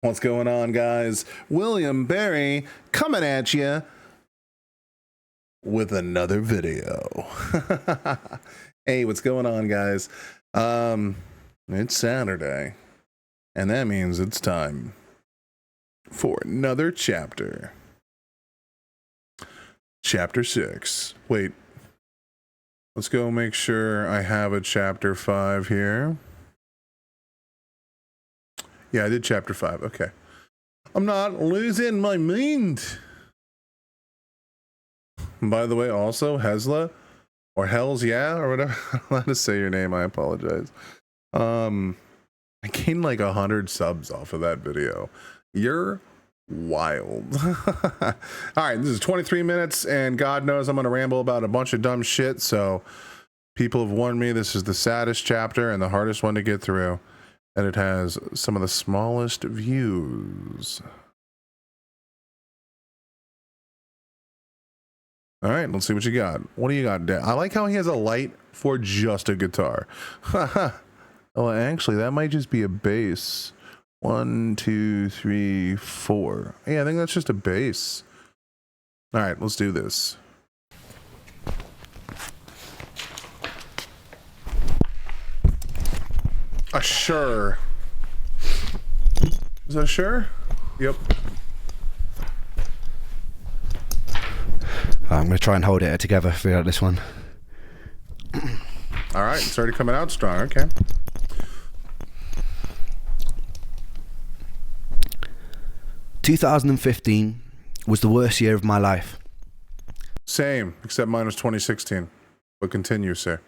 What's going on, guys? William Barry coming at you with another video. Hey, what's going on, guys? It's Saturday, and that means it's time for another chapter. Chapter 6. Wait. Let's go make sure I have a chapter 5 here. Yeah, I did chapter 5. Okay. I'm not losing my mind. By the way, also, Hesla, or Hells Yeah, or whatever. I don't know how to say your name. I apologize. I gained like 100 subs off of that video. You're wild. All right, this is 23 minutes, and God knows I'm going to ramble about a bunch of dumb shit, so people have warned me this is the saddest chapter and the hardest one to get through. And it has some of the smallest views. All right, let's see what you got. What do you got, Dan? I like how he has a light for just a guitar. Oh, actually, that might just be a bass. 1, 2, 3, 4. Yeah, I think that's just a bass. All right, let's do this. A sure. Is that a sure? Yep. I'm going to try and hold it together throughout this one. All right, it's already coming out strong. Okay. "2015 was the worst year of my life. Same, except mine was 2016. But continue, sir.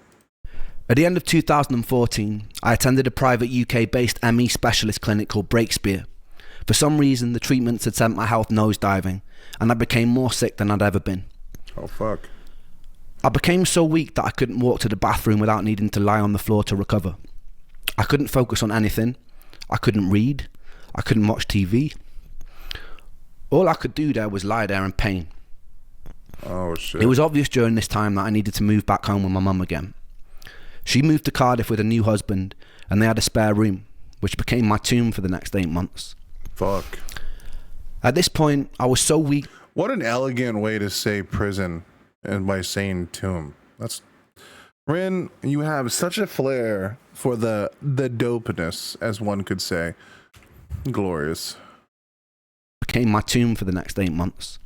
At the end of 2014, I attended a private UK-based ME specialist clinic called Breakspear. For some reason, the treatments had sent my health nosediving, and I became more sick than I'd ever been. Oh, fuck. I became so weak that I couldn't walk to the bathroom without needing to lie on the floor to recover. I couldn't focus on anything. I couldn't read. I couldn't watch TV. All I could do there was lie there in pain. Oh, shit. It was obvious during this time that I needed to move back home with my mum again. She moved to Cardiff with a new husband, and they had a spare room, which became my tomb for the next 8 months. Fuck. At this point, I was so weak. What an elegant way to say prison, and by saying tomb. That's... Ren, you have such a flair for the dopeness, as one could say. Glorious. Became my tomb for the next 8 months.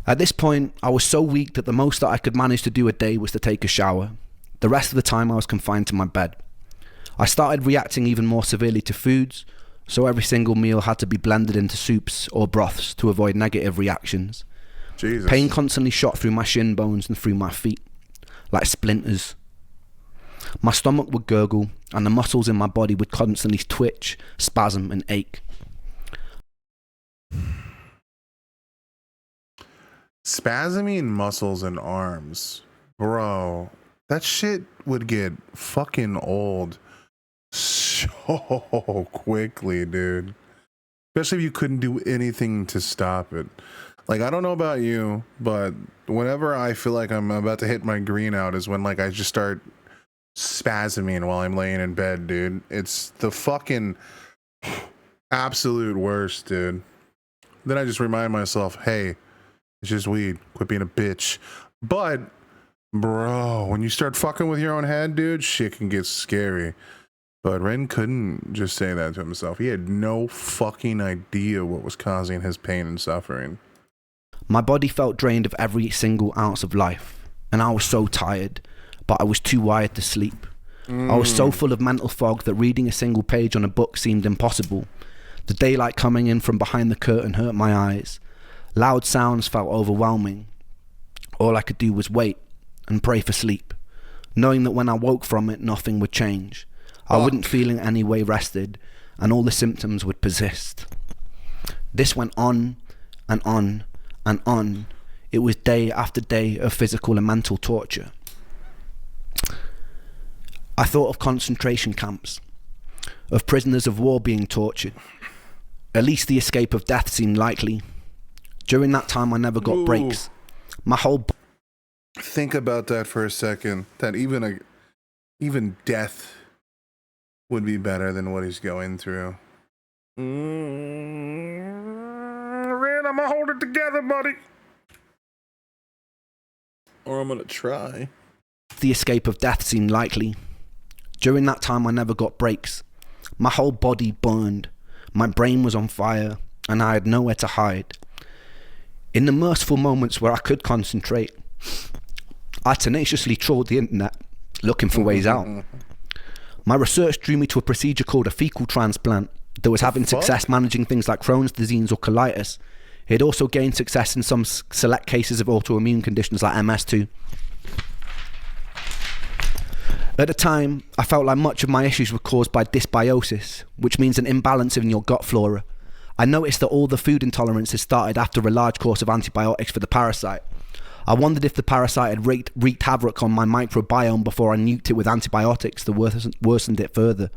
At this point, I was so weak that the most that I could manage to do a day was to take a shower. The rest of the time I was confined to my bed. I started reacting even more severely to foods, so every single meal had to be blended into soups or broths to avoid negative reactions. Jesus. Pain constantly shot through my shin bones and through my feet, like splinters. My stomach would gurgle, and the muscles in my body would constantly twitch, spasm, and ache. Spasming muscles and arms. Bro, that shit would get fucking old so quickly, dude. Especially if you couldn't do anything to stop it. Like, I don't know about you, but whenever I feel like I'm about to hit my green out is when, like, I just start spasming while I'm laying in bed, dude. It's the fucking absolute worst, dude. Then I just remind myself, hey, it's just weed. Quit being a bitch. But, bro, when you start fucking with your own head, dude, shit can get scary. But Ren couldn't just say that to himself. He had no fucking idea what was causing his pain and suffering. My body felt drained of every single ounce of life, and I was so tired, but I was too wired to sleep. I was so full of mental fog that reading a single page on a book seemed impossible. The daylight coming in from behind the curtain hurt my eyes. Loud sounds felt overwhelming. All I could do was wait and pray for sleep, knowing that when I woke from it, nothing would change. I wouldn't feel in any way rested, and all the symptoms would persist. This went on and on and on. It was day after day of physical and mental torture. I thought of concentration camps, of prisoners of war being tortured. At least the escape of death seemed likely. During that time, I never got breaks. My whole... Think about that for a second. That even death would be better than what he's going through. Ren, I'm gonna hold it together, buddy. Or I'm gonna try. The escape of death seemed likely. During that time, I never got breaks. My whole body burned. My brain was on fire, and I had nowhere to hide. In the merciful moments where I could concentrate, I tenaciously trawled the internet, looking for ways out. My research drew me to a procedure called a fecal transplant that was having success managing things like Crohn's disease or colitis. It also gained success in some select cases of autoimmune conditions like MS too. At the time, I felt like much of my issues were caused by dysbiosis, which means an imbalance in your gut flora. I noticed that all the food intolerances started after a large course of antibiotics for the parasite. I wondered if the parasite had wreaked havoc on my microbiome before I nuked it with antibiotics that worsened it further.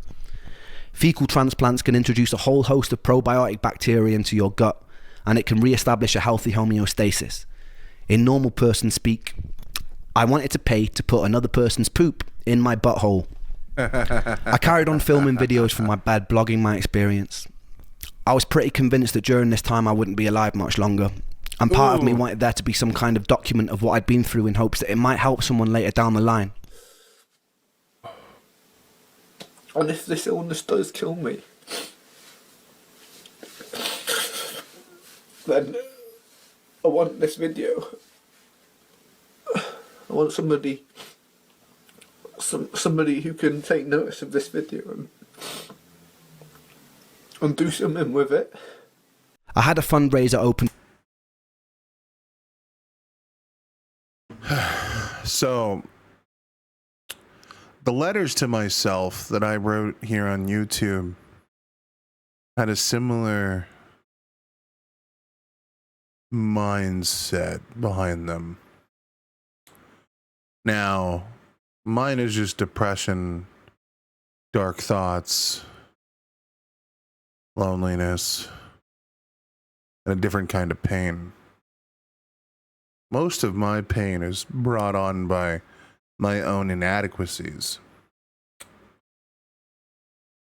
Fecal transplants can introduce a whole host of probiotic bacteria into your gut, and it can re-establish a healthy homeostasis. In normal person speak, I wanted to pay to put another person's poop in my butthole. I carried on filming videos from my bed, blogging my experience. I was pretty convinced that during this time I wouldn't be alive much longer, and part of me wanted there to be some kind of document of what I'd been through in hopes that it might help someone later down the line. And if this illness does kill me, then I want this video. I want somebody who can take notice of this video and do something with it. I had a fundraiser open. So, the letters to myself that I wrote here on YouTube had a similar mindset behind them. Now, mine is just depression, dark thoughts, loneliness, and a different kind of pain. Most of my pain is brought on by my own inadequacies,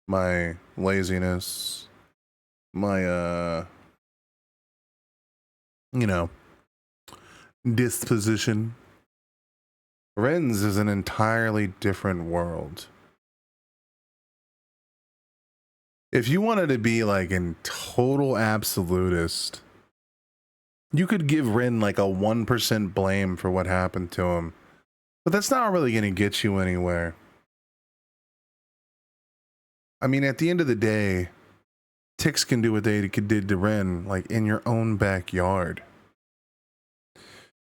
my laziness, my disposition. Ren's is an entirely different world. If you wanted to be like in total absolutist, you could give Ren like a 1% blame for what happened to him. But that's not really going to get you anywhere. I mean, at the end of the day, ticks can do what they did to Ren, like in your own backyard.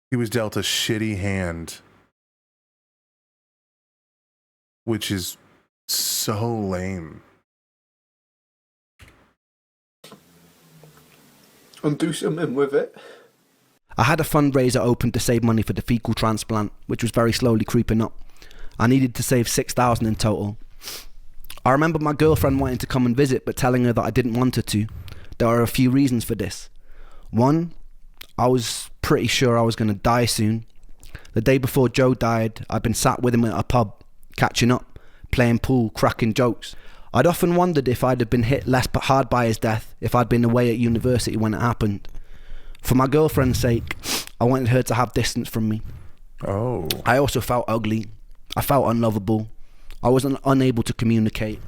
He was dealt a shitty hand, which is so lame. And do something with it. I had a fundraiser open to save money for the fecal transplant, which was very slowly creeping up. I needed to save $6,000 in total. I remember my girlfriend wanting to come and visit, but telling her that I didn't want her to. There are a few reasons for this. One, I was pretty sure I was going to die soon. The day before Joe died, I'd been sat with him at a pub, catching up, playing pool, cracking jokes. I'd often wondered if I'd have been hit less hard by his death if I'd been away at university when it happened. For my girlfriend's sake, I wanted her to have distance from me. Oh. I also felt ugly. I felt unlovable. I was unable to communicate.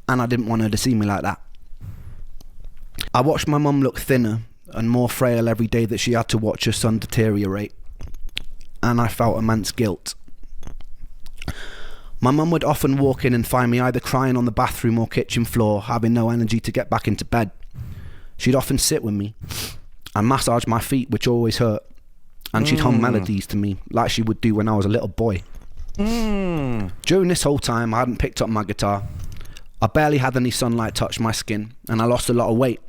And I didn't want her to see me like that. I watched my mum look thinner and more frail every day that she had to watch her son deteriorate. And I felt immense guilt. My mum would often walk in and find me either crying on the bathroom or kitchen floor, having no energy to get back into bed. She'd often sit with me and massage my feet, which always hurt. And she'd hum melodies to me, like she would do when I was a little boy. During this whole time, I hadn't picked up my guitar. I barely had any sunlight touch my skin, and I lost a lot of weight.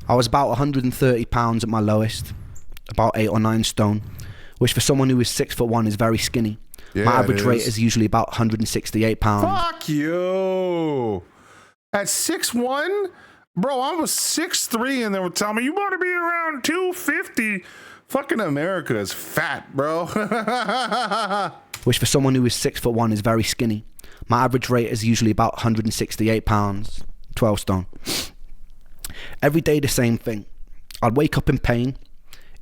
I was about 130 pounds at my lowest, about 8 or 9 stone, which for someone who is 6'1" is very skinny. Yeah, my average rate is usually about 168 pounds. Fuck you. At 6'1", bro, I was 6'3", and they were telling me you want to be around 250. Fucking America is fat, bro. Which for someone who is 6'1" is very skinny. My average rate is usually about 168 pounds, 12 stone. Every day the same thing. I'd wake up in pain,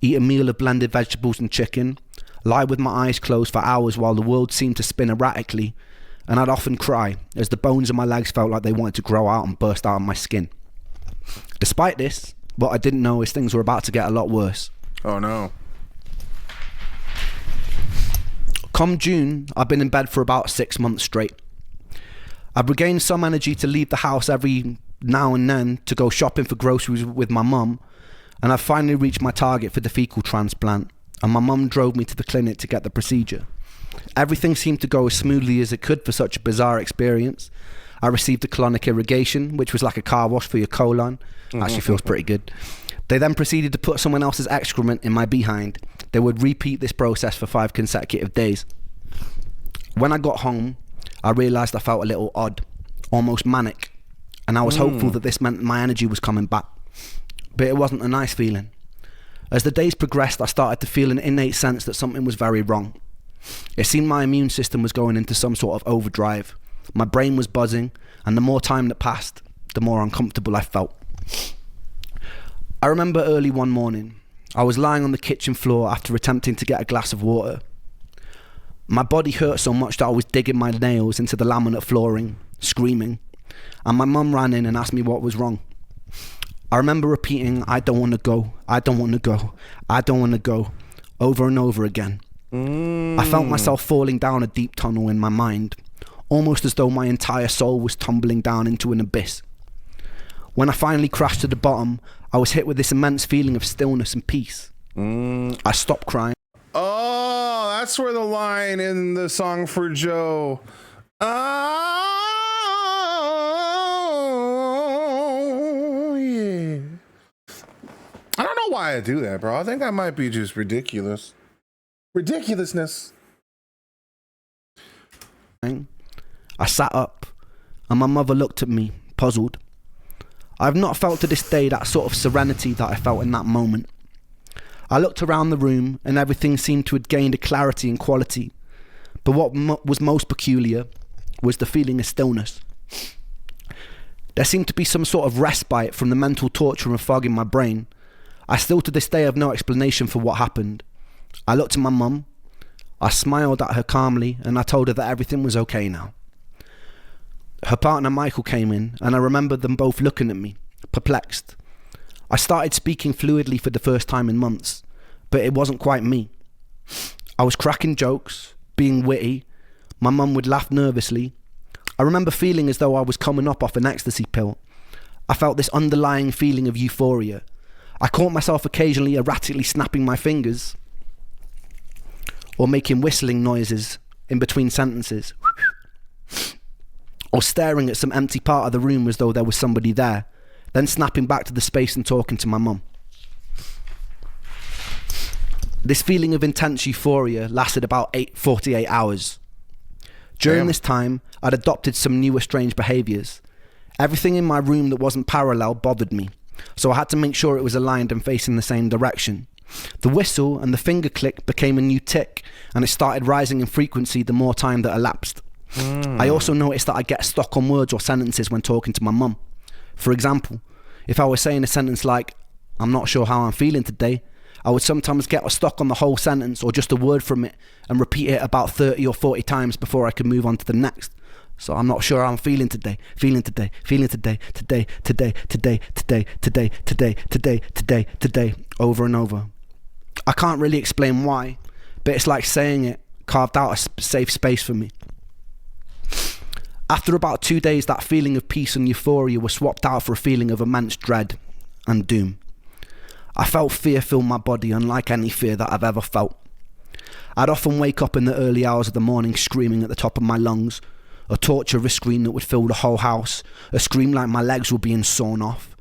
eat a meal of blended vegetables and chicken, lie with my eyes closed for hours while the world seemed to spin erratically, and I'd often cry as the bones of my legs felt like they wanted to grow out and burst out of my skin. Despite this, what I didn't know is things were about to get a lot worse. Oh no. Come June, I've been in bed for about 6 months straight. I've regained some energy to leave the house every now and then to go shopping for groceries with my mum, and I've finally reached my target for the fecal transplant, and my mum drove me to the clinic to get the procedure. Everything seemed to go as smoothly as it could for such a bizarre experience. I received a colonic irrigation, which was like a car wash for your colon. Actually feels pretty good. They then proceeded to put someone else's excrement in my behind. They would repeat this process for 5 consecutive days. When I got home, I realised I felt a little odd, almost manic, and I was hopeful that this meant my energy was coming back. But it wasn't a nice feeling. As the days progressed, I started to feel an innate sense that something was very wrong. It seemed my immune system was going into some sort of overdrive. My brain was buzzing, and the more time that passed, the more uncomfortable I felt. I remember early one morning, I was lying on the kitchen floor after attempting to get a glass of water. My body hurt so much that I was digging my nails into the laminate flooring, screaming, and my mum ran in and asked me what was wrong. I remember repeating, "I don't want to go, I don't want to go, I don't want to go," over and over again. I felt myself falling down a deep tunnel in my mind, almost as though my entire soul was tumbling down into an abyss. When I finally crashed to the bottom, I was hit with this immense feeling of stillness and peace. I stopped crying. Oh, that's where the line in the song for Joe. Oh, yeah. I don't know why I do that, bro. I think I might be just ridiculous. Ridiculousness. I sat up, and my mother looked at me, puzzled. I have not felt to this day that sort of serenity that I felt in that moment. I looked around the room, and everything seemed to have gained a clarity and quality. But what was most peculiar was the feeling of stillness. There seemed to be some sort of respite from the mental torture and fog in my brain. I still to this day have no explanation for what happened. I looked at my mum. I smiled at her calmly, and I told her that everything was okay now. Her partner Michael came in, and I remember them both looking at me, perplexed. I started speaking fluidly for the first time in months, but it wasn't quite me. I was cracking jokes, being witty. My mum would laugh nervously. I remember feeling as though I was coming up off an ecstasy pill. I felt this underlying feeling of euphoria. I caught myself occasionally erratically snapping my fingers or making whistling noises in between sentences, or staring at some empty part of the room as though there was somebody there, then snapping back to the space and talking to my mum. This feeling of intense euphoria lasted about 48 hours. During this time, I'd adopted some newer strange behaviours. Everything in my room that wasn't parallel bothered me, so I had to make sure it was aligned and facing the same direction. The whistle and the finger click became a new tick, and it started rising in frequency the more time that elapsed. I also noticed that I get stuck on words or sentences when talking to my mum. For example, if I was saying a sentence like, "I'm not sure how I'm feeling today," I would sometimes get stuck on the whole sentence or just a word from it and repeat it about 30 or 40 times before I could move on to the next. So I'm not sure how I'm feeling today, feeling today, today, over and over. I can't really explain why, but it's like saying it carved out a safe space for me. After about 2 days, that feeling of peace and euphoria was swapped out for a feeling of immense dread and doom. I felt fear fill my body unlike any fear that I've ever felt. I'd often wake up in the early hours of the morning screaming at the top of my lungs, a torturous scream that would fill the whole house, a scream like my legs were being sawn off.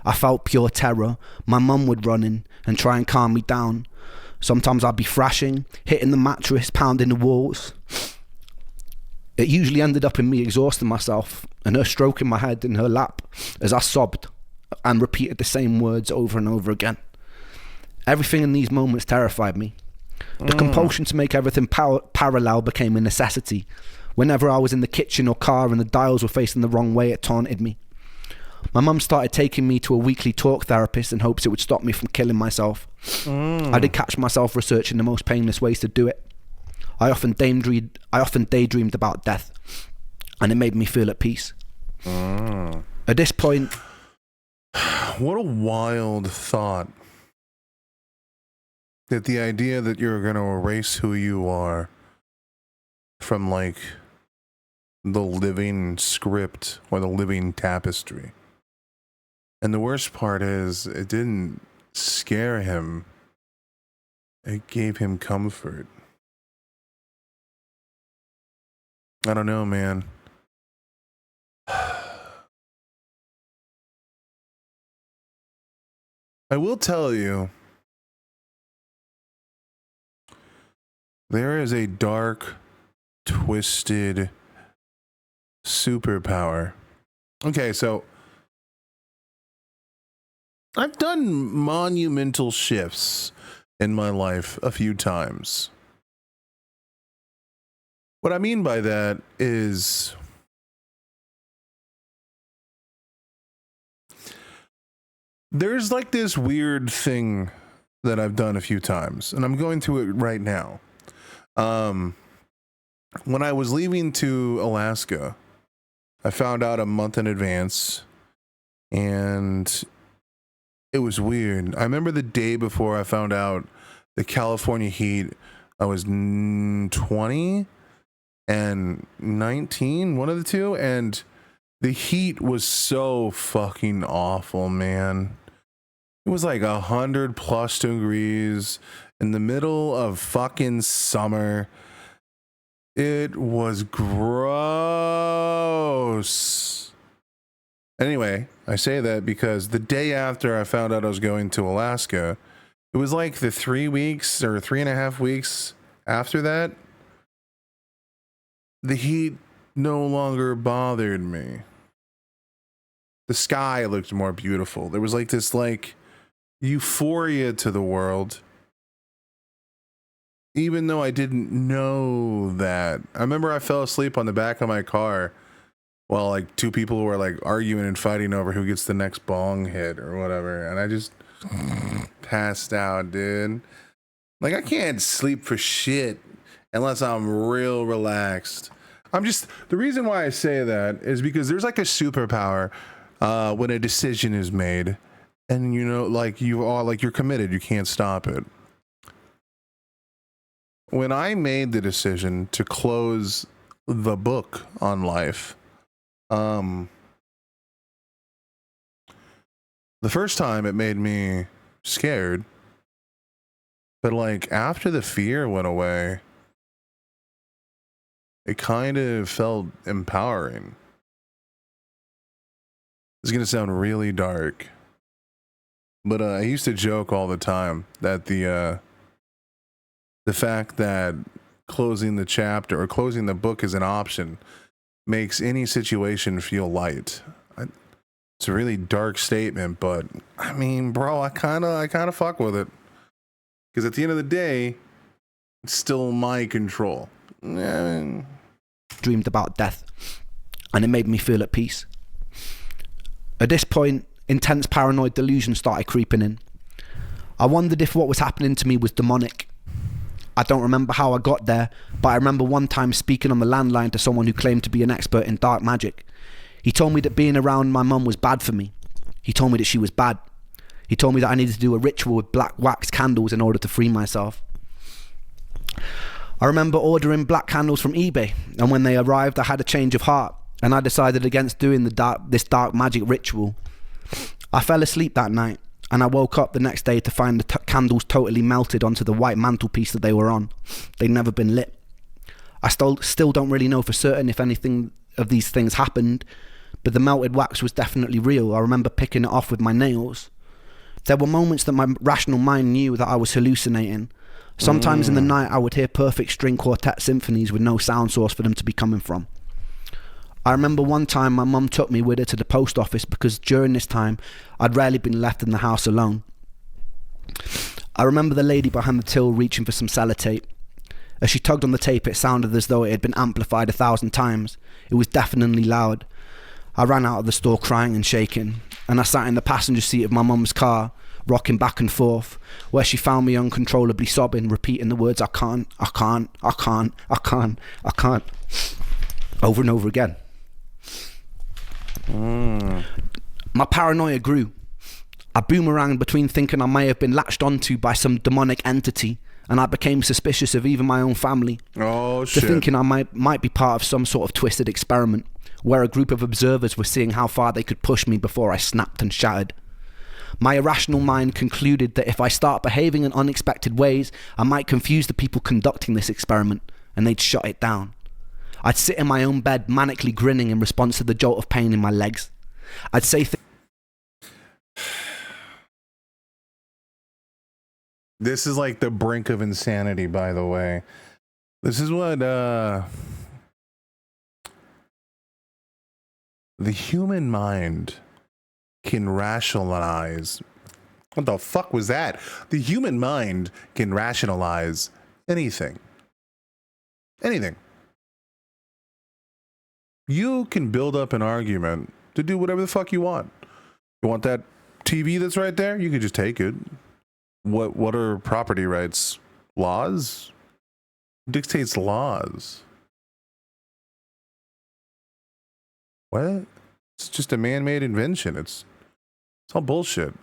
I felt pure terror. My mum would run in and try and calm me down. Sometimes I'd be thrashing, hitting the mattress, pounding the walls. It usually ended up in me exhausting myself and her stroking my head in her lap as I sobbed and repeated the same words over and over again. Everything in these moments terrified me. The compulsion to make everything parallel became a necessity. Whenever I was in the kitchen or car and the dials were facing the wrong way, it taunted me. My mum started taking me to a weekly talk therapist in hopes it would stop me from killing myself. I did catch myself researching the most painless ways to do it. I often daydreamed about death, and it made me feel at peace. At this point... What a wild thought. That the idea that you're going to erase who you are from, like, the living script or the living tapestry. And the worst part is, it didn't scare him. It gave him comfort. I don't know, man. I will tell you, there is a dark, twisted superpower. Okay, so I've done monumental shifts in my life a few times. What I mean by that is there's like this weird thing that I've done a few times, and I'm going through it right now. When I was leaving to Alaska, I found out a month in advance, and it was weird. I remember the day before I found out the California heat, I was 20 and 19, one of the two, and the heat was so fucking awful, man. It was like 100+ degrees in the middle of fucking summer. It was gross. Anyway, I say that because the day after I found out I was going to Alaska, it was like the 3 weeks or 3.5 weeks after that, the heat no longer bothered me. The sky looked more beautiful. There was like this like euphoria to the world. Even though I didn't know that. I remember I fell asleep on the back of my car while like two people were like arguing and fighting over who gets the next bong hit or whatever. And I just passed out, dude. Like, I can't sleep for shit unless I'm real relaxed. The reason why I say that is because there's like a superpower when a decision is made and you know, like you're committed, you can't stop it. When I made the decision to close the book on life, the first time it made me scared, but like after the fear went away, it kind of felt empowering. It's gonna sound really dark, but I used to joke all the time that the fact that closing the chapter or closing the book is an option makes any situation feel light. It's a really dark statement, but I mean, bro, I kind of fuck with it because at the end of the day, it's still my control. Dreamed about death, and it made me feel at peace. At this point, intense paranoid delusions started creeping in. I wondered if what was happening to me was demonic. I don't remember how I got there, but I remember one time speaking on the landline to someone who claimed to be an expert in dark magic. He told me that being around my mum was bad for me. He told me that she was bad. He told me that I needed to do a ritual with black wax candles in order to free myself. I remember ordering black candles from eBay, and when they arrived I had a change of heart, and I decided against doing this dark magic ritual. I fell asleep that night, and I woke up the next day to find the candles totally melted onto the white mantelpiece that they were on. They'd never been lit. I still don't really know for certain if anything of these things happened, but the melted wax was definitely real. I remember picking it off with my nails. There were moments that my rational mind knew that I was hallucinating. Sometimes in the night I would hear perfect string quartet symphonies with no sound source for them to be coming from. I remember one time my mum took me with her to the post office because during this time I'd rarely been left in the house alone. I remember the lady behind the till reaching for some sellotape. As she tugged on the tape, it sounded as though it had been amplified 1,000 times. It was deafeningly loud. I ran out of the store crying and shaking. and I sat in the passenger seat of my mum's car, rocking back and forth, where she found me uncontrollably sobbing, repeating the words, I can't, I can't, I can't, I can't, I can't, over and over again. My paranoia grew. I boomeranged between thinking I may have been latched onto by some demonic entity, and I became suspicious of even my own family. Oh, To shit. thinking I might be part of some sort of twisted experiment, where a group of observers were seeing how far they could push me before I snapped and shattered. My irrational mind concluded that if I start behaving in unexpected ways, I might confuse the people conducting this experiment, and they'd shut it down. I'd sit in my own bed, manically grinning in response to the jolt of pain in my legs. I'd say This is like the brink of insanity, by the way. This is what the human mind can rationalize. What the fuck was that? The human mind can rationalize anything. Anything. You can build up an argument to do whatever the fuck you want. You want that TV that's right there? You can just take it. What are property rights? Laws? Dictates laws. What? It's just a man-made invention. It's all bullshit.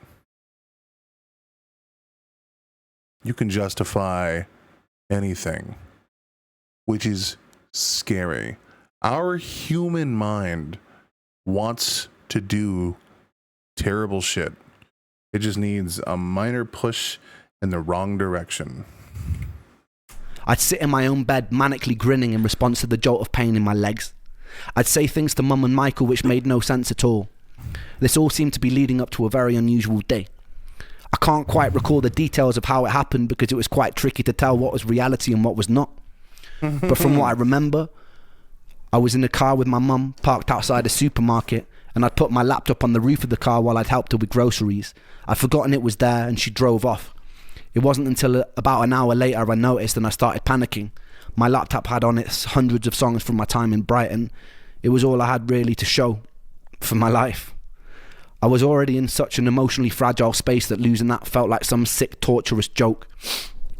You can justify anything, which is scary. Our human mind wants to do terrible shit. It just needs a minor push in the wrong direction. I'd sit in my own bed, manically grinning in response to the jolt of pain in my legs. I'd say things to Mum and Michael which made no sense at all. This all seemed to be leading up to a very unusual day. I can't quite recall the details of how it happened because it was quite tricky to tell what was reality and what was not. But from what I remember, I was in the car with my mum, parked outside a supermarket, and I'd put my laptop on the roof of the car while I'd helped her with groceries. I'd forgotten it was there and she drove off. It wasn't until about an hour later I noticed and I started panicking. My laptop had on it hundreds of songs from my time in Brighton. It was all I had really to show for my life. I was already in such an emotionally fragile space that losing that felt like some sick, torturous joke.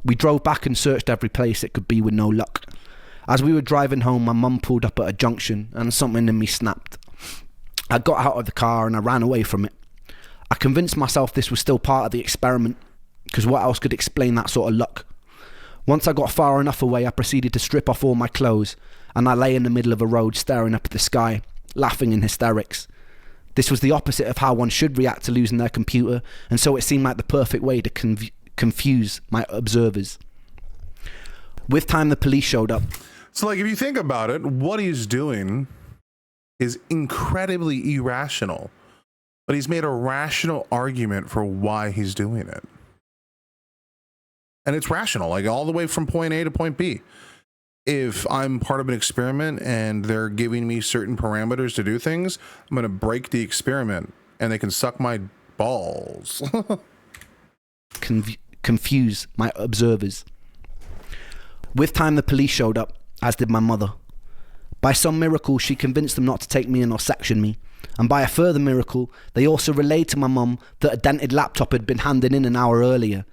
We drove back and searched every place it could be with no luck. As we were driving home, my mum pulled up at a junction and something in me snapped. I got out of the car and I ran away from it. I convinced myself this was still part of the experiment, because what else could explain that sort of luck? Once I got far enough away, I proceeded to strip off all my clothes, and I lay in the middle of a road staring up at the sky, laughing in hysterics. This was the opposite of how one should react to losing their computer, and so it seemed like the perfect way to confuse my observers. With time, the police showed up. So, like, if you think about it, what he's doing is incredibly irrational, but he's made a rational argument for why he's doing it. And it's rational, like all the way from point A to point B. If I'm part of an experiment and they're giving me certain parameters to do things, I'm going to break the experiment and they can suck my balls. Confuse my observers. With time, the police showed up, as did my mother. By some miracle, she convinced them not to take me in or section me. And by a further miracle, they also relayed to my mum that a dented laptop had been handed in an hour earlier.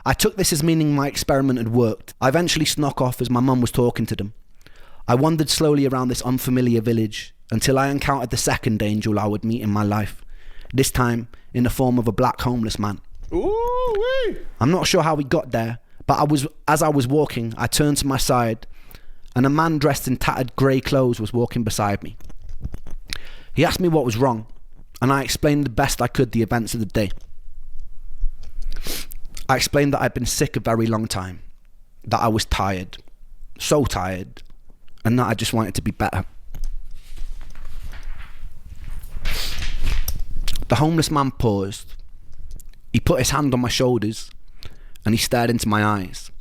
I took this as meaning my experiment had worked. I eventually snuck off as my mum was talking to them. I wandered slowly around this unfamiliar village until I encountered the second angel I would meet in my life. This time in the form of a black homeless man. Ooh-wee. I'm not sure how we got there, but as I was walking, I turned to my side and a man dressed in tattered grey clothes was walking beside me. He asked me what was wrong, and I explained the best I could the events of the day. I explained that I'd been sick a very long time, that I was tired, so tired, and that I just wanted to be better. The homeless man paused. He put his hand on my shoulders and he stared into my eyes.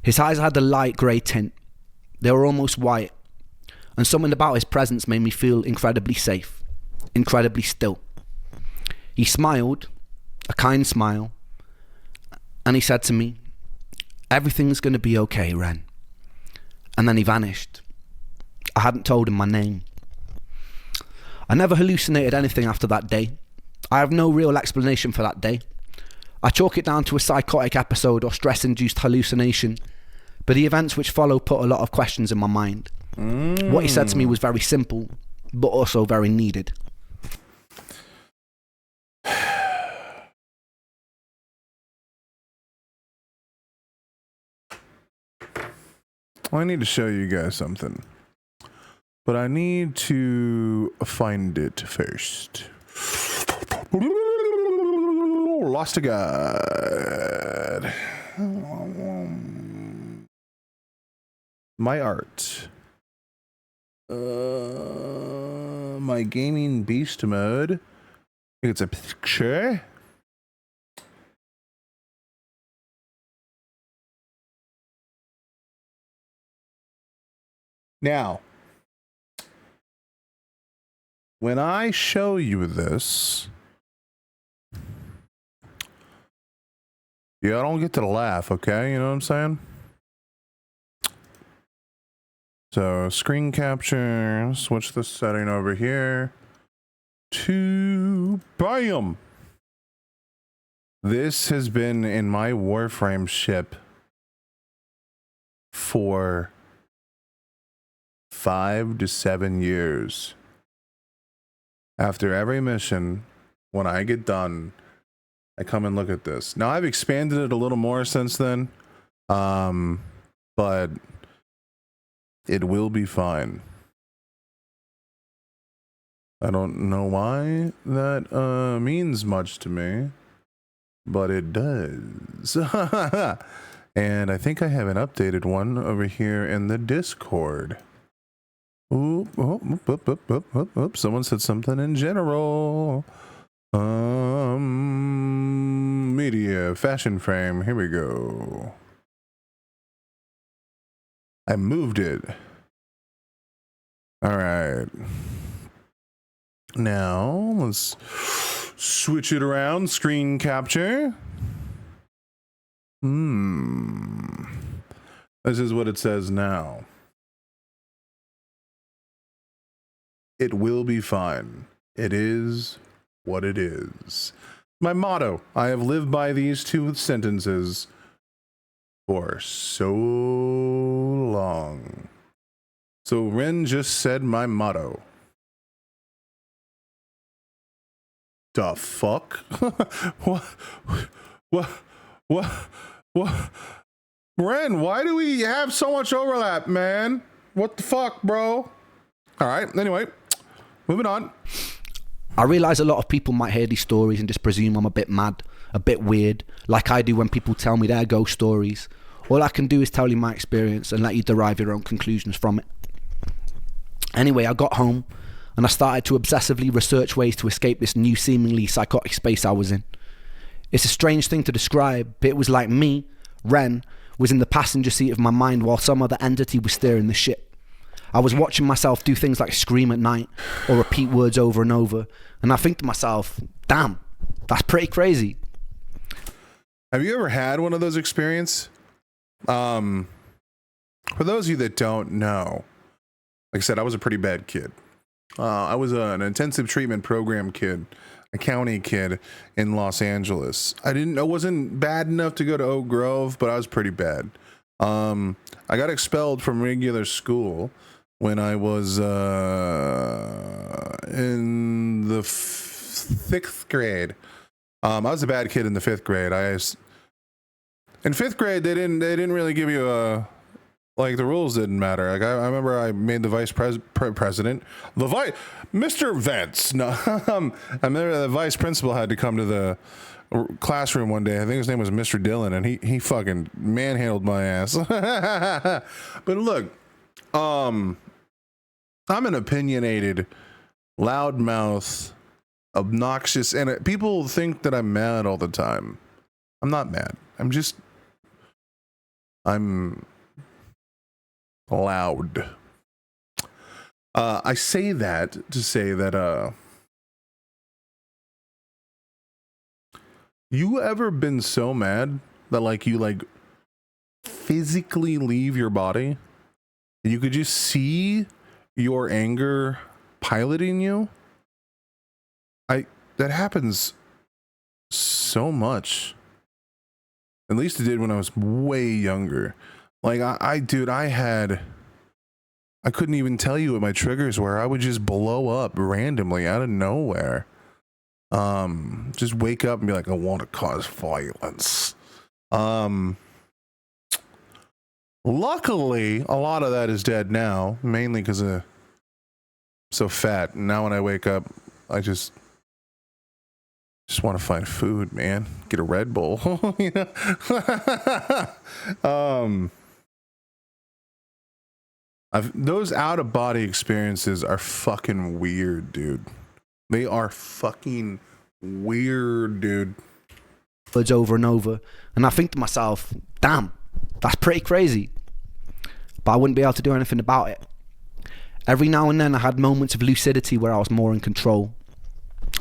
His eyes had a light grey tint. They were almost white, and something about his presence made me feel incredibly safe, incredibly still. He smiled, a kind smile, and he said to me, "Everything's going to be okay, Ren." And then he vanished. I hadn't told him my name. I never hallucinated anything after that day. I have no real explanation for that day. I chalk it down to a psychotic episode or stress-induced hallucination, but the events which follow put a lot of questions in my mind. What he said to me was very simple, but also very needed. I need to show you guys something, but I need to find it first. Losttogod. My art. My gaming beast mode. I think it's a picture. Now, when I show you this, yeah, I don't get to laugh, okay? You know what I'm saying? So, screen capture, switch the setting over here to BAM! This has been in my Warframe ship for 5 to 7 years. After every mission, when I get done, I come and look at this. Now I've expanded it a little more since then, but it will be fine. I don't know why that means much to me, but it does. And I think I have an updated one over here in the Discord. Oop, oop, oop, oop, oop, oop, oop. Someone said something in general. Media, fashion frame. Here we go. I moved it. All right. Now let's switch it around. Screen capture. This is what it says now. It will be fine. It is what it is. My motto. I have lived by these two sentences for so long. So Ren just said my motto. The fuck? What? Ren, why do we have so much overlap, man? What the fuck, bro? All right, anyway, moving on. I realise a lot of people might hear these stories and just presume I'm a bit mad, a bit weird, like I do when people tell me their ghost stories. All I can do is tell you my experience and let you derive your own conclusions from it. Anyway, I got home and I started to obsessively research ways to escape this new seemingly psychotic space I was in. It's a strange thing to describe, but it was like me, Ren, was in the passenger seat of my mind while some other entity was steering the ship. I was watching myself do things like scream at night or repeat words over and over, and I think to myself, damn, that's pretty crazy. Have you ever had one of those experiences? For those of you that don't know, like I said, I was a pretty bad kid. I was an intensive treatment program kid, a county kid in Los Angeles. I wasn't bad enough to go to Oak Grove, but I was pretty bad. I got expelled from regular school when I was in the fifth grade. I was a bad kid in the fifth grade. In fifth grade, they didn't really give you like the rules didn't matter. Like I remember I made the vice president, Mr. Vance. No, I remember the vice principal had to come to the classroom one day. I think his name was Mr. Dillon, and he fucking manhandled my ass. But look, I'm an opinionated, loudmouth, obnoxious, and people think that I'm mad all the time. I'm not mad. I'm loud. I say that to say that you ever been so mad that like you like physically leave your body and you could just see your anger piloting you? that happens so much. At least it did when I was way younger. Like I couldn't even tell you what my triggers were. I would just blow up randomly out of nowhere. Just wake up and be like, I want to cause violence. Luckily, a lot of that is dead now, mainly because I'm so fat. And now when I wake up, I just want to find food, man. Get a Red Bull. You know? Those out of body experiences are fucking weird, dude. They are fucking weird, dude. Words over and over, and I think to myself, damn, that's pretty crazy. But I wouldn't be able to do anything about it. Every now and then I had moments of lucidity where I was more in control.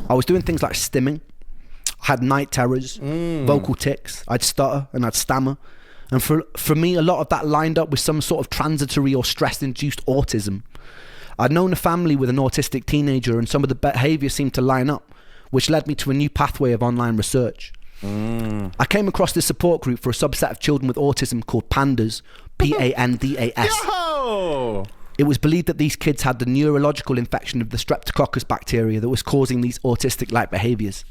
I was doing things like stimming. I had night terrors, vocal tics. I'd stutter and I'd stammer. And for me, a lot of that lined up with some sort of transitory or stress-induced autism. I'd known a family with an autistic teenager, and some of the behaviours seemed to line up, which led me to a new pathway of online research. I came across this support group for a subset of children with autism called PANDAS, PANDAS. Yo! It was believed that these kids had the neurological infection of the streptococcus bacteria that was causing these autistic-like behaviours.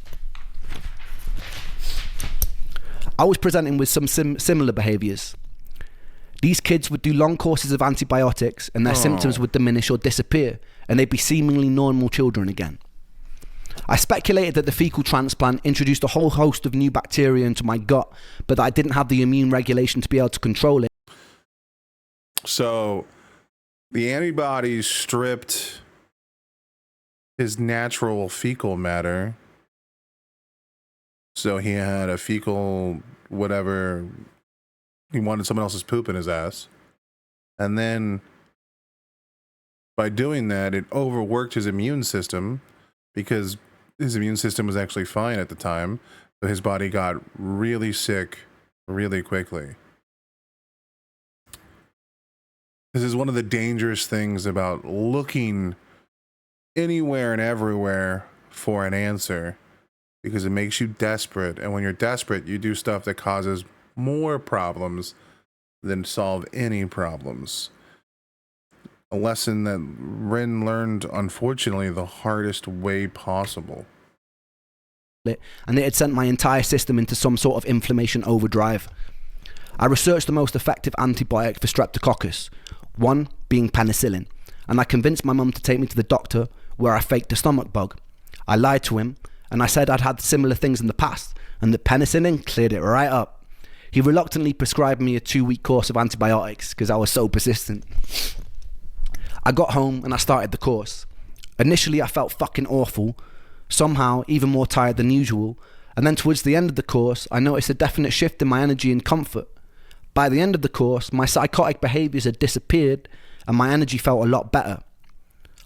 I was presenting with some similar behaviours. These kids would do long courses of antibiotics and their symptoms would diminish or disappear, and they'd be seemingly normal children again. I speculated that the fecal transplant introduced a whole host of new bacteria into my gut, but that I didn't have the immune regulation to be able to control it. So, the antibodies stripped his natural fecal matter. So he had a fecal whatever. He wanted someone else's poop in his ass. And then by doing that, it overworked his immune system because his immune system was actually fine at the time. So his body got really sick really quickly. This is one of the dangerous things about looking anywhere and everywhere for an answer, because it makes you desperate. And when you're desperate, you do stuff that causes more problems than solve any problems. A lesson that Ren learned, unfortunately, the hardest way possible. And it had sent my entire system into some sort of inflammation overdrive. I researched the most effective antibiotic for streptococcus, one being penicillin, and I convinced my mum to take me to the doctor, where I faked a stomach bug. I lied to him, and I said I'd had similar things in the past, and that penicillin cleared it right up. He reluctantly prescribed me a 2-week course of antibiotics because I was so persistent. I got home and I started the course. Initially I felt fucking awful, somehow even more tired than usual, and then towards the end of the course I noticed a definite shift in my energy and comfort. By the end of the course, my psychotic behaviours had disappeared and my energy felt a lot better.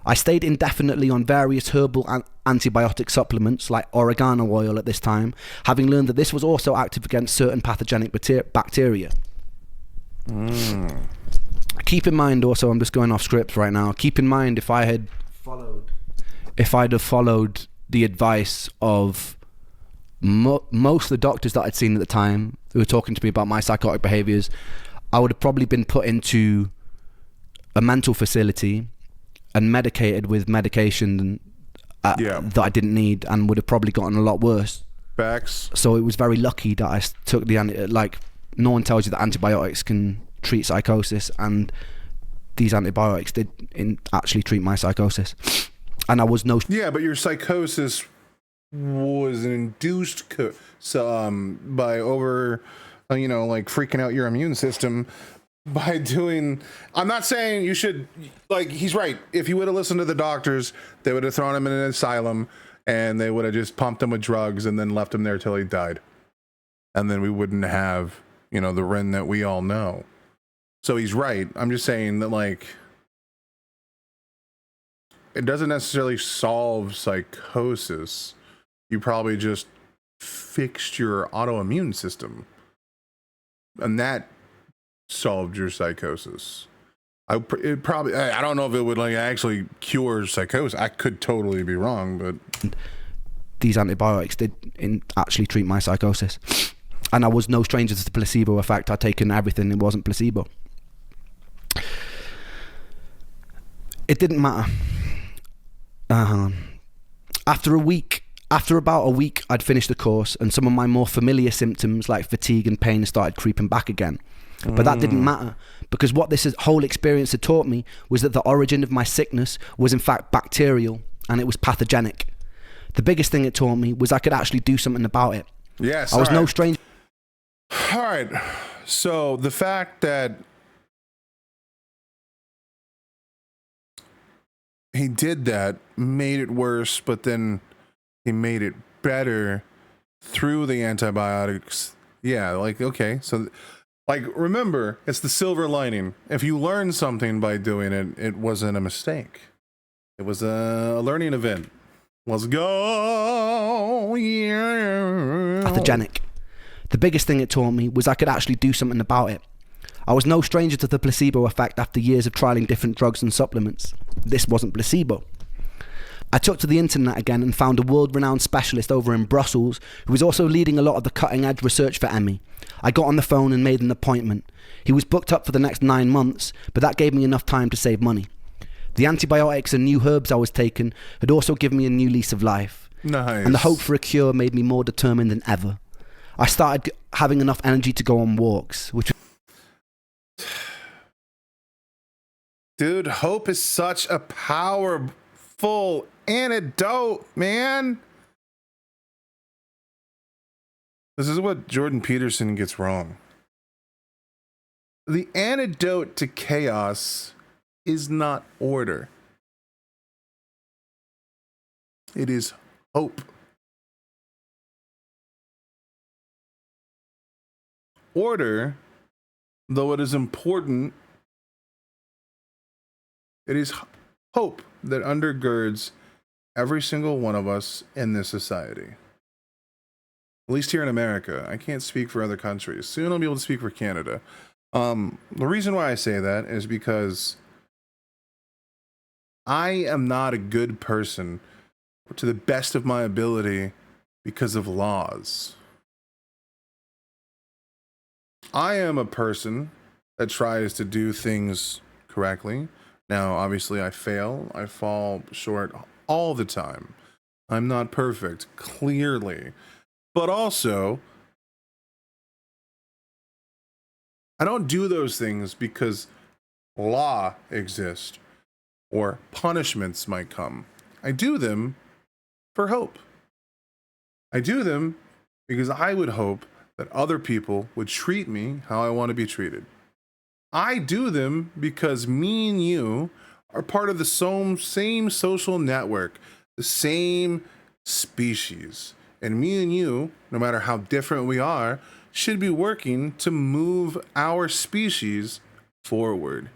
I stayed indefinitely on various herbal antibiotic supplements like oregano oil at this time, having learned that this was also active against certain pathogenic bacteria. Keep in mind also, I'm just going off script right now, keep in mind if I'd have followed the advice of most of the doctors that I'd seen at the time who were talking to me about my psychotic behaviours, I would have probably been put into a mental facility and medicated with medication that I didn't need, and would have probably gotten a lot worse. Facts. So it was very lucky that I took no one tells you that antibiotics can treat psychosis, and these antibiotics did actually treat my psychosis. And I was Yeah, but your psychosis was induced by freaking out your immune system by doing. I'm not saying you should, he's right. If you would have listened to the doctors, they would have thrown him in an asylum and they would have just pumped him with drugs and then left him there till he died. And then we wouldn't have, the Ren that we all know. So he's right. I'm just saying that, it doesn't necessarily solve psychosis. You probably just fixed your autoimmune system. And that solved your psychosis. I don't know if it would actually cure psychosis. I could totally be wrong, but these antibiotics did actually treat my psychosis. And I was no stranger to the placebo effect. I'd taken everything, it wasn't placebo. It didn't matter. After about a week, I'd finished the course, and some of my more familiar symptoms like fatigue and pain started creeping back again. But that didn't matter, because what this whole experience had taught me was that the origin of my sickness was in fact bacterial, and it was pathogenic. The biggest thing it taught me was I could actually do something about it. Yes. I was no stranger. All right. So the fact that he did that made it worse, but then he made it better through the antibiotics. Yeah, like, okay. So, like, remember, it's the silver lining. If you learn something by doing it, it wasn't a mistake. It was a learning event. Let's go. Yeah. Pathogenic. The biggest thing it taught me was I could actually do something about it. I was no stranger to the placebo effect after years of trialing different drugs and supplements. This wasn't placebo. I took to the internet again and found a world-renowned specialist over in Brussels who was also leading a lot of the cutting-edge research for ME. I got on the phone and made an appointment. He was booked up for the next 9 months, but that gave me enough time to save money. The antibiotics and new herbs I was taking had also given me a new lease of life. Nice. And the hope for a cure made me more determined than ever. I started having enough energy to go on walks, which... Dude, hope is such a powerful antidote, man. This is what Jordan Peterson gets wrong. The antidote to chaos is not order. It is hope. Order, though it is important, it is hope that undergirds every single one of us in this society. At least here in America. I can't speak for other countries. Soon I'll be able to speak for Canada. The reason why I say that is because I am not a good person to the best of my ability because of laws. I am a person that tries to do things correctly. Now, obviously, I fail. I fall short all the time. I'm not perfect, clearly. But also, I don't do those things because law exists or punishments might come. I do them for hope. I do them because I would hope that other people would treat me how I want to be treated. I do them because me and you are part of the same social network, the same species. And me and you, no matter how different we are, should be working to move our species forward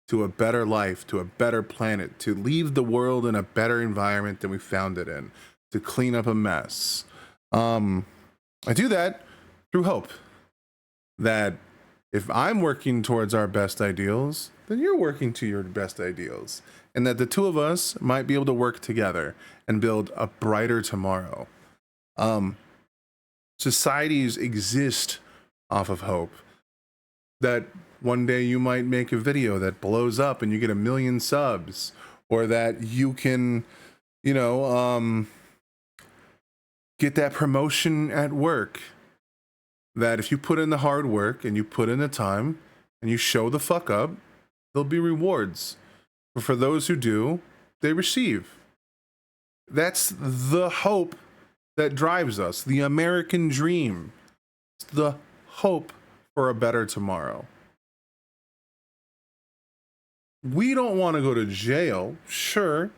to a better life, to a better planet, to leave the world in a better environment than we found it in, to clean up a mess. I do that through hope that if I'm working towards our best ideals, then you're working to your best ideals, and that the two of us might be able to work together and build a brighter tomorrow. Societies exist off of hope. That one day you might make a video that blows up and you get 1 million subs, or that you can, get that promotion at work. That if you put in the hard work and you put in the time and you show the fuck up, there'll be rewards. But for those who do, they receive. That's the hope that drives us, the American dream. It's the hope for a better tomorrow. We don't want to go to jail. Sure,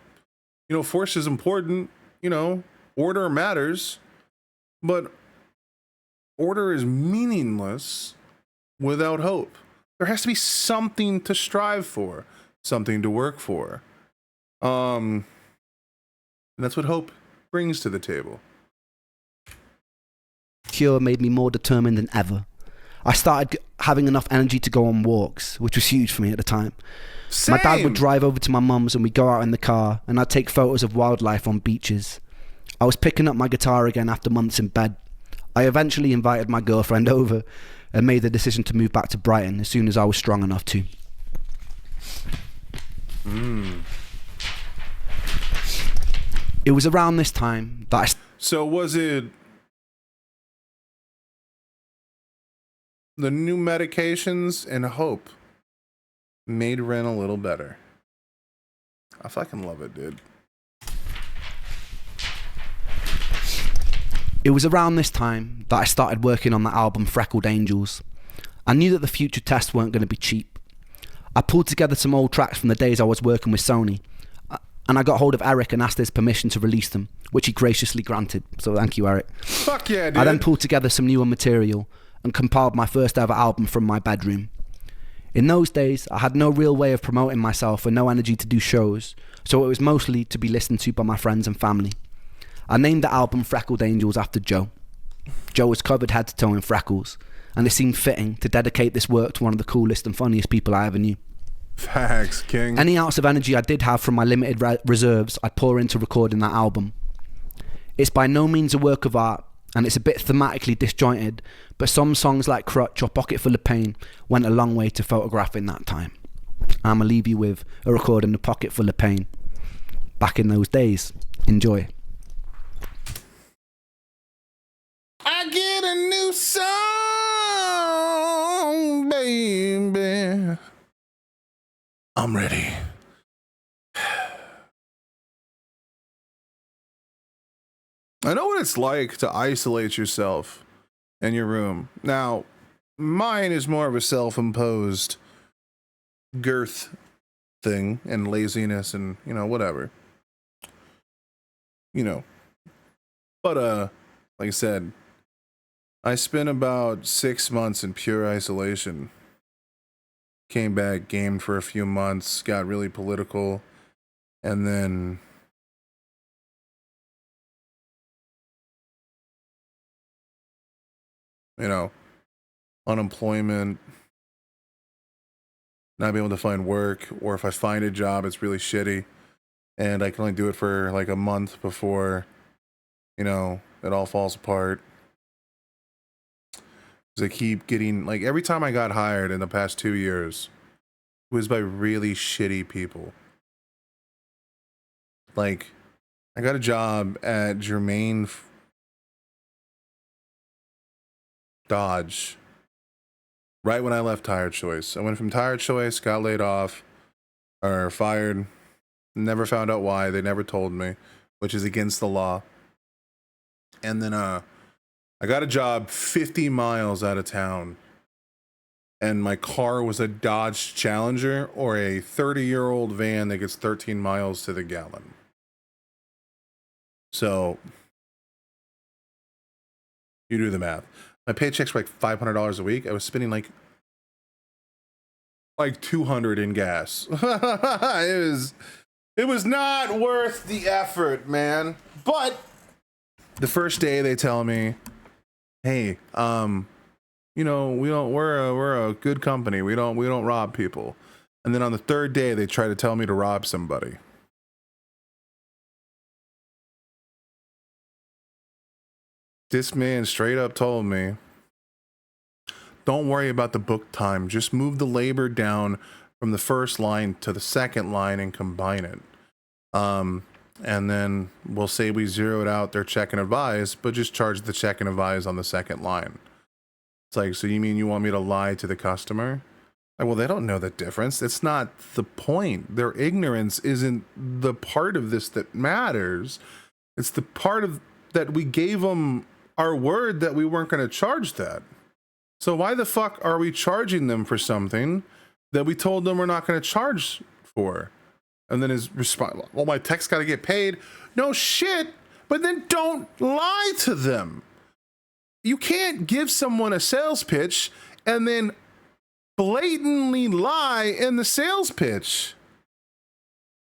force is important, order matters, but order is meaningless without hope. There has to be something to strive for, something to work for. And that's what hope brings to the table. Cure made me more determined than ever. I started having enough energy to go on walks, which was huge for me at the time. Same. My dad would drive over to my mum's and we'd go out in the car and I'd take photos of wildlife on beaches. I was picking up my guitar again after months in bed. I eventually invited my girlfriend over and made the decision to move back to Brighton as soon as I was strong enough to. It was around this time that So was it the new medications and hope made Ren a little better? I fucking love it, dude. It was around this time that I started working on the album Freckled Angels. I knew that the future tests weren't going to be cheap. I pulled together some old tracks from the days I was working with Sony, and I got hold of Eric and asked his permission to release them, which he graciously granted. So thank you, Eric. Fuck yeah, dude. I then pulled together some newer material and compiled my first ever album from my bedroom. In those days, I had no real way of promoting myself and no energy to do shows, so it was mostly to be listened to by my friends and family. I named the album Freckled Angels after Joe. Joe was covered head to toe in freckles, and it seemed fitting to dedicate this work to one of the coolest and funniest people I ever knew. Facts, King. Any ounce of energy I did have from my limited reserves, I'd pour into recording that album. It's by no means a work of art, and it's a bit thematically disjointed, but some songs like Crutch or Pocket Full of Pain went a long way to photographing that time. I'm gonna leave you with a recording of Pocket Full of Pain. Back in those days. Enjoy. I get a new song, baby. I'm ready. I know what it's like to isolate yourself in your room. Now, mine is more of a self-imposed girth thing and laziness and, whatever. But, like I said, I spent about 6 months in pure isolation. Came back, gamed for a few months, got really political, and then unemployment, not being able to find work, or if I find a job, it's really shitty, and I can only do it for like a month before, it all falls apart. Because I keep getting, like, every time I got hired in the past 2 years, it was by really shitty people. Like, I got a job at Germain Dodge right when I left Tire Choice. I went from Tire Choice, got laid off, or fired, never found out why. They never told me, which is against the law. And then I got a job 50 miles out of town, and my car was a Dodge Challenger or a 30-year-old van that gets 13 miles to the gallon. So you do the math. My paychecks were like $500 a week. I was spending like $200 in gas. It was not worth the effort, man. But the first day they tell me, hey, we're a good company. We don't rob people. And then on the third day they try to tell me to rob somebody. This man straight up told me, don't worry about the book time. Just move the labor down from the first line to the second line and combine it. And then we'll say we zeroed out their check and advise, but just charge the check and advise on the second line. It's like, so you mean you want me to lie to the customer? Like, well, they don't know the difference. It's not the point. Their ignorance isn't the part of this that matters. It's the part of that we gave them our word that we weren't going to charge that. So why the fuck are we charging them for something that we told them we're not going to charge for? And then his response, well, my tech's got to get paid. No shit, but then don't lie to them. You can't give someone a sales pitch and then blatantly lie in the sales pitch.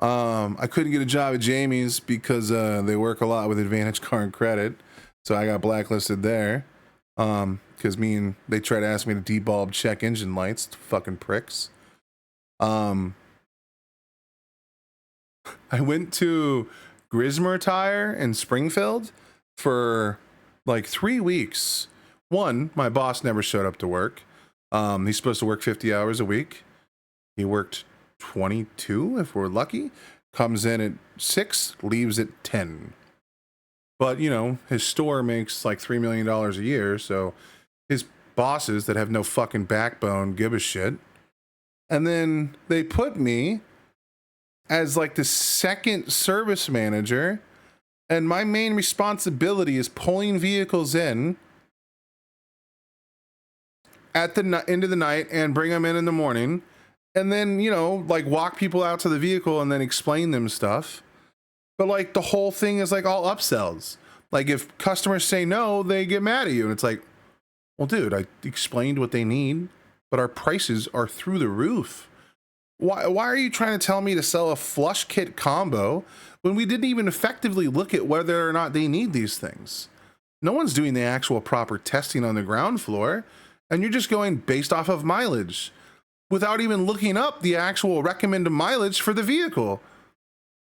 I couldn't get a job at Jamie's because they work a lot with Advantage Car and Credit. So I got blacklisted there. Because they try to ask me to debulb check engine lights, fucking pricks. I went to Grismer Tire in Springfield for like 3 weeks. One, my boss never showed up to work. He's supposed to work 50 hours a week. He worked 22 if we're lucky. Comes in at 6, leaves at 10. But, you know, his store makes like $3 million a year, so his bosses that have no fucking backbone give a shit. And then they put me as like the second service manager, and my main responsibility is pulling vehicles in at the end of the night and bring them in the morning, and then, you know, like walk people out to the vehicle and then explain them stuff. But like the whole thing is like all upsells. Like if customers say no, they get mad at you, and it's like, well, dude, I explained what they need, but our prices are through the roof. Why are you trying to tell me to sell a flush kit combo when we didn't even effectively look at whether or not they need these things? No one's doing the actual proper testing on the ground floor, and you're just going based off of mileage without even looking up the actual recommended mileage for the vehicle.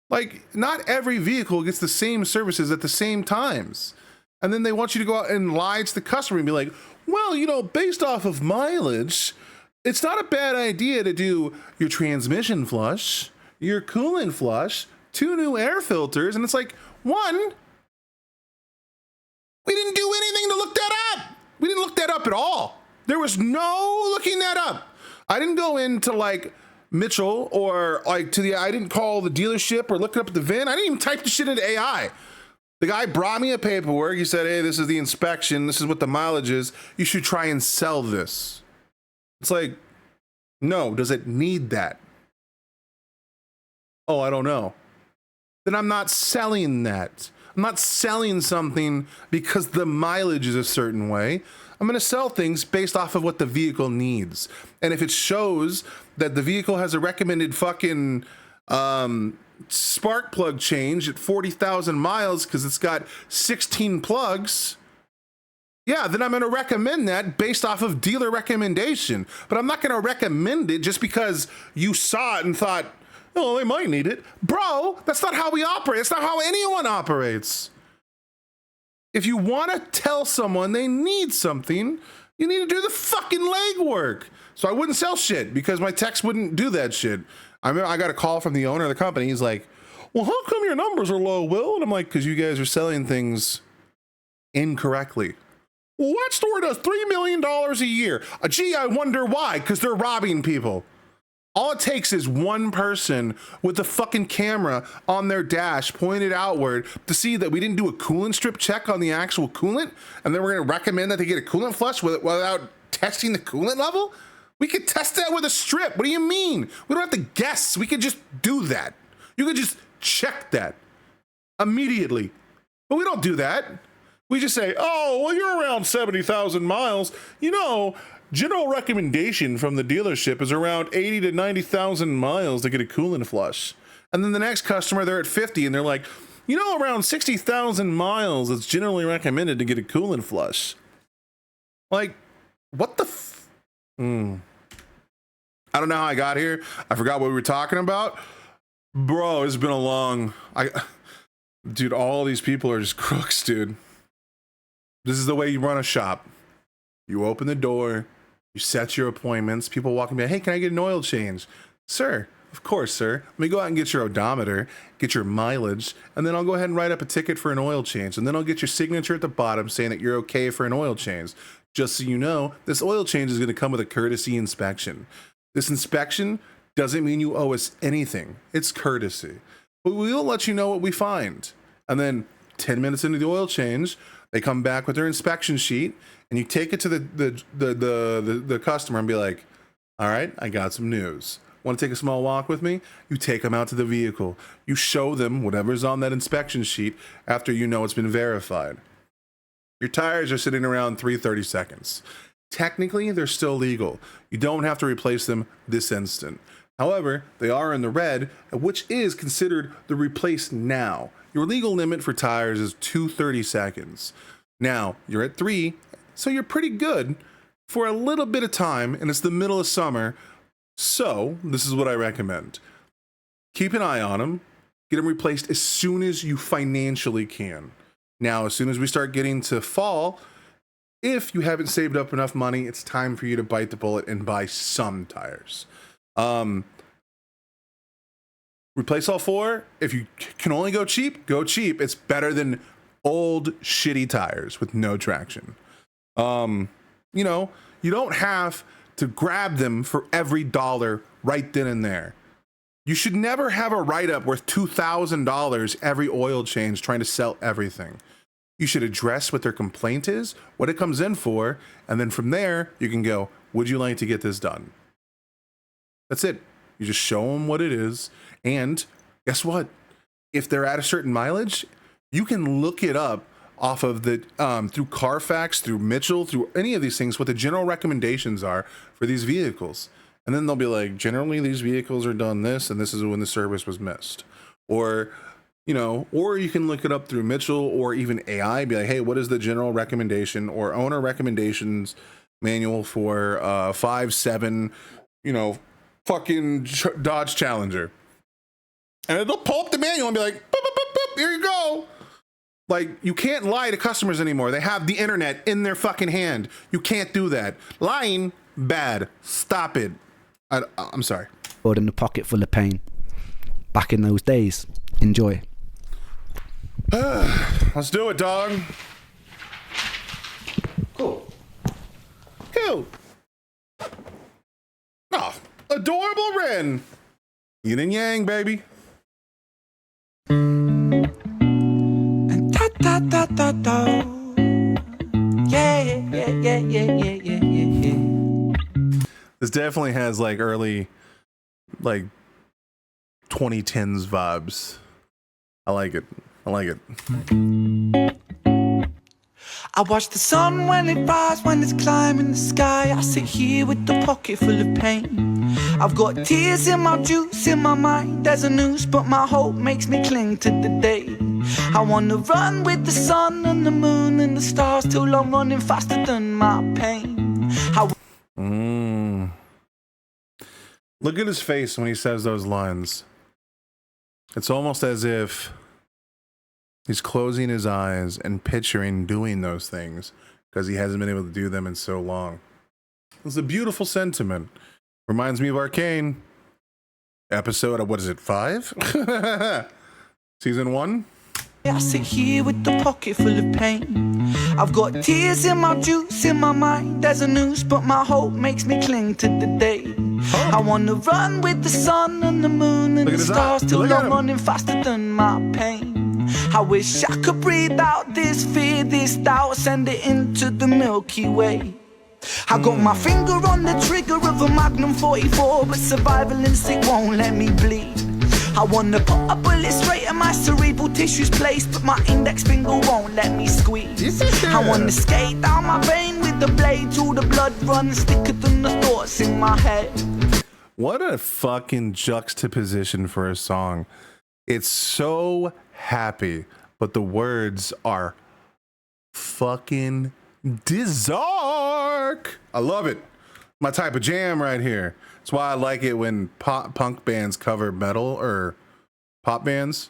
Like, not every vehicle gets the same services at the same times. And then they want you to go out and lie to the customer and be like, well, you know, based off of mileage, it's not a bad idea to do your transmission flush, your coolant flush, 2 new air filters. And it's like, one, we didn't do anything to look that up. We didn't look that up at all. There was no looking that up. I didn't go into like Mitchell or like I didn't call the dealership or look up the VIN. I didn't even type the shit into AI. The guy brought me a paperwork. He said, hey, this is the inspection. This is what the mileage is. You should try and sell this. It's like, no, does it need that? Oh, I don't know. Then I'm not selling that. I'm not selling something because the mileage is a certain way. I'm going to sell things based off of what the vehicle needs. And if it shows that the vehicle has a recommended fucking spark plug change at 40,000 miles because it's got 16 plugs, yeah, then I'm going to recommend that based off of dealer recommendation. But I'm not going to recommend it just because you saw it and thought, oh, they might need it. Bro, that's not how we operate. It's not how anyone operates. If you want to tell someone they need something, you need to do the fucking legwork. So I wouldn't sell shit because my techs wouldn't do that shit. I remember I got a call from the owner of the company. He's like, well, how come your numbers are low, Will? And I'm like, because you guys are selling things incorrectly. Well, what store does $3 million a year? Gee, I wonder why. Because they're robbing people. All it takes is one person with a fucking camera on their dash pointed outward to see that we didn't do a coolant strip check on the actual coolant, and then we're going to recommend that they get a coolant flush without testing the coolant level? We could test that with a strip. What do you mean? We don't have to guess. We could just do that. You could just check that immediately. But we don't do that. We just say, oh, well, you're around 70,000 miles. You know, general recommendation from the dealership is around 80 to 90,000 miles to get a coolant flush. And then the next customer, they're at 50 and they're like, you know, around 60,000 miles, it's generally recommended to get a coolant flush. Like, what the I don't know how I got here. I forgot what we were talking about. Bro, it's been a long... Dude, all these people are just crooks, dude. This is the way you run a shop. You open the door, you set your appointments, people walk in, hey, can I get an oil change? Sir, of course, sir. Let me go out and get your odometer, get your mileage, and then I'll go ahead and write up a ticket for an oil change. And then I'll get your signature at the bottom saying that you're okay for an oil change. Just so you know, this oil change is going to come with a courtesy inspection. This inspection doesn't mean you owe us anything. It's courtesy. But we'll let you know what we find. And then 10 minutes into the oil change, they come back with their inspection sheet, and you take it to the customer and be like, all right, I got some news. Want to take a small walk with me? You take them out to the vehicle. You show them whatever's on that inspection sheet after you know it's been verified. Your tires are sitting around 330 seconds. Technically, they're still legal. You don't have to replace them this instant. However, they are in the red, which is considered the replace now. Your legal limit for tires is 230 seconds. Now, you're at 3, so you're pretty good for a little bit of time, and it's the middle of summer. So, this is what I recommend. Keep an eye on them. get them replaced as soon as you financially can. Now, as soon as we start getting to fall, if you haven't saved up enough money, it's time for you to bite the bullet and buy some tires. Replace all four. If you can only go cheap, go cheap. It's better than old shitty tires with no traction. You know, you don't have to grab them for every dollar right then and there. You should never have a write-up worth $2,000 every oil change trying to sell everything. You should address what their complaint is, what it comes in for, and then from there, you can go, would you like to get this done? That's it. You just show them what it is. And guess what? If they're at a certain mileage, you can look it up off of the, through Carfax, through Mitchell, through any of these things, what the general recommendations are for these vehicles. And then they'll be like, generally these vehicles are done this, and this is when the service was missed. Or, you know, or you can look it up through Mitchell or even AI, be like, hey, what is the general recommendation or owner recommendations manual for 5.7, you know, fucking Dodge Challenger. And it'll pull up the manual and be like, boop, boop, boop, boop, here you go. Like, you can't lie to customers anymore. They have the internet in their fucking hand. You can't do that. Lying, bad. Stop it. I'm sorry. In the pocket full of pain. Back in those days. Enjoy. Let's do it, dog. Cool. Cool. Oh, adorable Ren. Yin and yang, baby. And da da da da da. Yeah, yeah, yeah, yeah, yeah, yeah, yeah. This definitely has like early, like 2010s vibes. I like it. I like it. I watch the sun when it rises, when it's climbing the sky. I sit here with the pocket full of pain. I've got tears in my juice, in my mind. There's a noose, but my hope makes me cling to the day. I wanna run with the sun and the moon and the stars till I'm running faster than my pain. Look at his face when he says those lines. It's almost as if he's closing his eyes and picturing doing those things because he hasn't been able to do them in so long. It's a beautiful sentiment. Reminds me of Arcane. Episode of, what is it, 5? Season 1? I sit here with the pocket full of pain. I've got tears in my juice, in my mind. There's a noose, but my hope makes me cling to the day. I wanna run with the sun and the moon and the stars till I'm running faster than my pain. I wish I could breathe out this fear, this doubt, send it into the Milky Way. I got my finger on the trigger of a Magnum 44, but survival instinct won't let me bleed. I wanna put a bullet straight in my cerebral tissues place, but my index finger won't let me squeeze. I wanna skate down my vein with the blade till the blood runs thicker than the thoughts in my head. What a fucking juxtaposition for a song. It's so happy, but the words are fucking disark. I love it. My type of jam right here. That's why I like it when punk bands cover metal, or pop bands.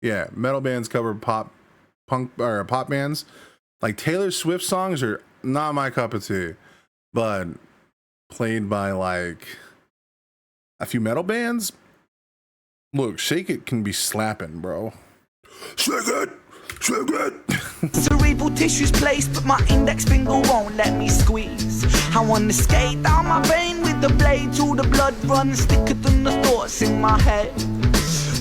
Yeah, metal bands cover punk or pop bands. Like Taylor Swift songs are not my cup of tea, but played by like a few metal bands. Look, Shake It can be slapping, bro. Shake it! Shake it! Cerebral tissues placed, but my index finger won't let me squeeze. I wanna skate down my vein with the blade till the blood runs thicker than the thoughts in my head.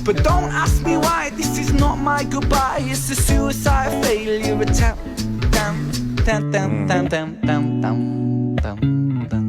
But don't ask me why, this is not my goodbye. It's a suicide failure attempt. Dum, dum, dum, dum, dum, dum, dum, dum, dum.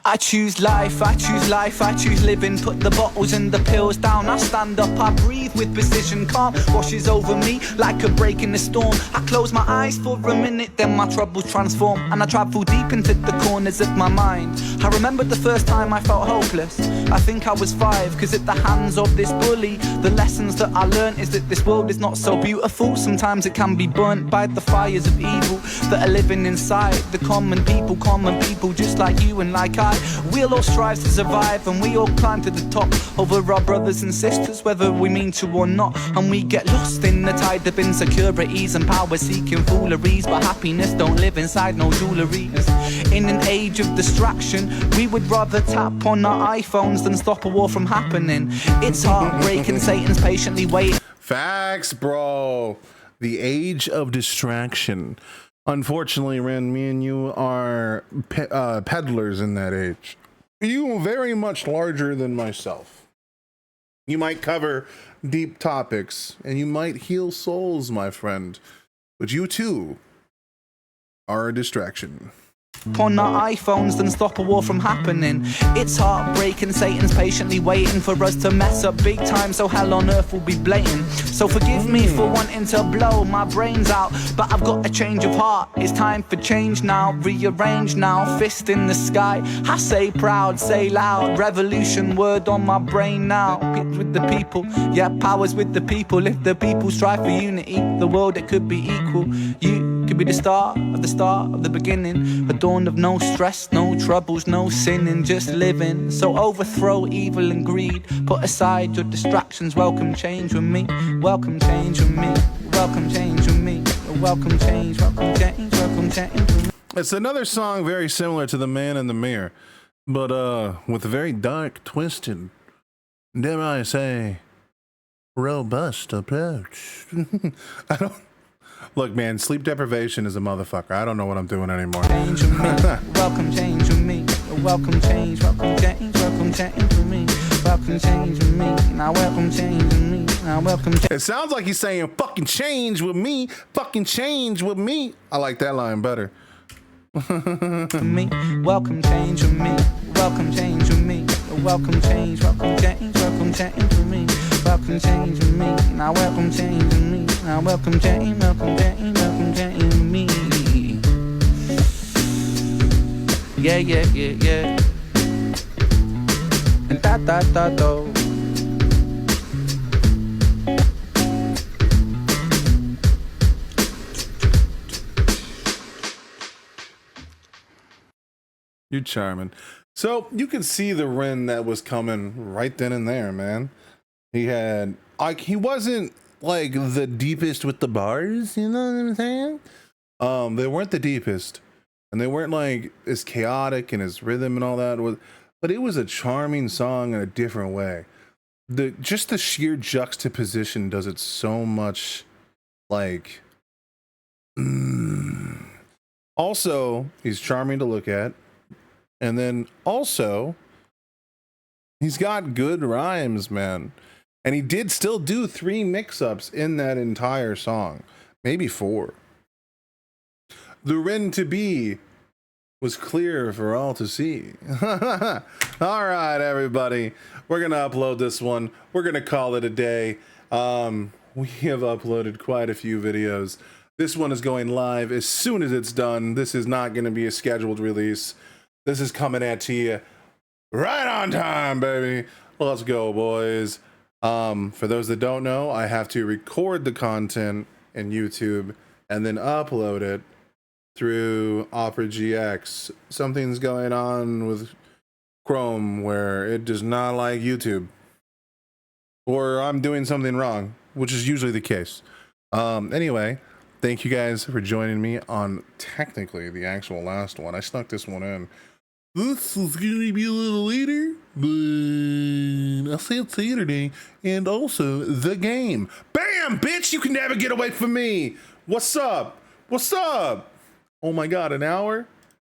I I choose life, I choose life, I choose living. Put the bottles and the pills down, I stand up, I breathe with precision. Calm washes over me like a break in the storm. I close my eyes for a minute, then my troubles transform, and I travel deep into the corners of my mind. I remember the first time I felt hopeless. I think I was 5, cause at the hands of this bully, the lessons that I learned is that this world is not so beautiful. Sometimes it can be burnt by the fires of evil that are living inside the common people just like you and like I. We'll all strive to survive, and we all climb to the top over our brothers and sisters, whether we mean to or not. And we get lost in the tide of insecurities and power-seeking fooleries, but happiness don't live inside no jewelleries. In an age of distraction, we would rather tap on our iPhones than stop a war from happening. It's heartbreaking, Satan's patiently waiting. Facts, bro. The age of distraction. Unfortunately, Ren, me and you are peddlers in that age. You are very much larger than myself. You might cover deep topics, and you might heal souls, my friend. But you too are a distraction. On our iPhones than stop a war from happening. It's heartbreaking, Satan's patiently waiting for us to mess up big time, so hell on earth will be blatant. So forgive me for wanting to blow my brains out, but I've got a change of heart. It's time for change now, rearrange now, fist in the sky. I say proud, say loud, revolution word on my brain now. It's with the people, yeah, power's with the people. If the people strive for unity, the world it could be equal. You could be the start of the beginning, a dawn of no stress, no troubles, no sinning, just living. So overthrow evil and greed, put aside your distractions, welcome change with me, welcome change with me, welcome change with me, welcome change, welcome change, welcome change with me. It's another song very similar to The Man in the Mirror, but with a very dark, twisted, dare I say, robust approach. I don't... Look, man, sleep deprivation is a motherfucker. I don't know what I'm doing anymore. Change with me, welcome change with me, welcome change, welcome change, welcome change with me, welcome change with me, now welcome change with me, now welcome change. It sounds like he's saying fucking change with me, fucking change with me. I like that line better. Me, welcome change with me, welcome change with me, welcome change, welcome change, welcome change with me, welcome change with me, now welcome change with me, now welcome change, welcome change, welcome change with me. Yeah, yeah, yeah, yeah. And da. You're charming. So you could see the Ren that was coming right then and there, man. He had, like, he wasn't like the deepest with the bars, you know what I'm saying? They weren't the deepest, and they weren't like as chaotic in his rhythm and all that. But it was a charming song in a different way. Just the sheer juxtaposition does it so much. Like, also he's charming to look at. And then also, he's got good rhymes, man. And he did still do 3 mix-ups in that entire song. Maybe 4. The Ren to be was clear for all to see. All right, everybody. We're going to upload this one. We're going to call it a day. We have uploaded quite a few videos. This one is going live as soon as it's done. This is not going to be a scheduled release. This is coming at you right on time, baby. Let's go, boys. For those that don't know, I have to record the content in YouTube and then upload it through Opera GX. Something's going on with Chrome where it does not like YouTube. Or I'm doing something wrong, which is usually the case. Anyway, thank you guys for joining me on technically the actual last one. I snuck this one in. This is going to be a little later, but I'll say it's Saturday, and also the game. Bam, bitch, you can never get away from me. What's up? What's up? Oh my God, an hour?